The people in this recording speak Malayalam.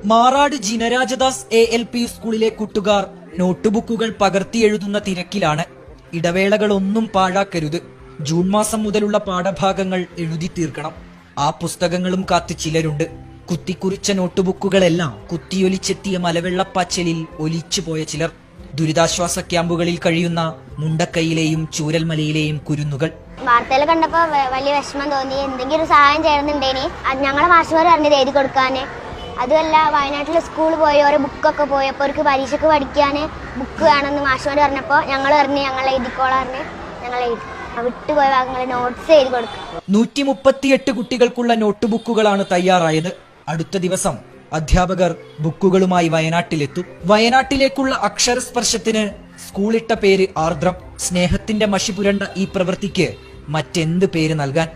മാറാട് ജിനരാജദാസ് ALP സ്കൂളിലെ കൂട്ടുകാർ നോട്ടുബുക്കുകൾ പകർത്തിയെഴുതുന്ന തിരക്കിലാണ്. ഇടവേളകളൊന്നും പാഴാക്കരുത്. ജൂൺ മാസം മുതലുള്ള പാഠഭാഗങ്ങൾ എഴുതി തീർക്കണം. ആ പുസ്തകങ്ങളും കാത്ത് ചിലരുണ്ട്. കുത്തിക്കുറിച്ച നോട്ടുബുക്കുകളെല്ലാം കുത്തിയൊലിച്ചെത്തിയ മലവെള്ളപ്പാച്ചലിൽ ഒലിച്ചുപോയ ചിലർ. ദുരിതാശ്വാസ ക്യാമ്പുകളിൽ കഴിയുന്ന മുണ്ടക്കൈയിലെയും ചൂരൽമലയിലെയും കുരുന്നുകൾ. വാർത്തയിൽ കണ്ടപ്പോ വലിയ വിഷമം തോന്നി. എന്തെങ്കിലും ഒരു സഹായം ചെയ്യണമെന്നുണ്ടേനി ഞങ്ങളെ മാഷുമാർ പറഞ്ഞത് എഴുതി കൊടുക്കാന്. അതുമല്ല, വയനാട്ടിൽ സ്കൂളിൽ പോയി ഓരോ ബുക്കൊക്കെ പോയി. അപ്പോൾ അവർക്ക് പരീക്ഷയ്ക്ക് പഠിക്കാൻ ബുക്ക് വേണമെന്ന് മാഷുമാർ പറഞ്ഞപ്പോൾ ഞങ്ങൾ പറഞ്ഞ് ഞങ്ങൾ എഴുതിക്കോളാം പറഞ്ഞ് ഞങ്ങൾ എഴുതി. വിട്ടുപോയ ഭാഗങ്ങൾ നോട്ട്സ് എഴുതി കൊടുക്കും. 138 കുട്ടികൾക്കുള്ള നോട്ടുബുക്കുകളാണ് തയ്യാറായത്. അടുത്ത ദിവസം അധ്യാപകർ ബുക്കുകളുമായി വയനാട്ടിലെത്തും. വയനാട്ടിലേക്കുള്ള അക്ഷരസ്പർശത്തിന് സ്കൂളിട്ട പേര് ആർദ്രം. സ്നേഹത്തിന്റെ മഷി പുരണ്ട ഈ പ്രവൃത്തിക്ക് മറ്റെന്ത് പേര് നൽകാൻ?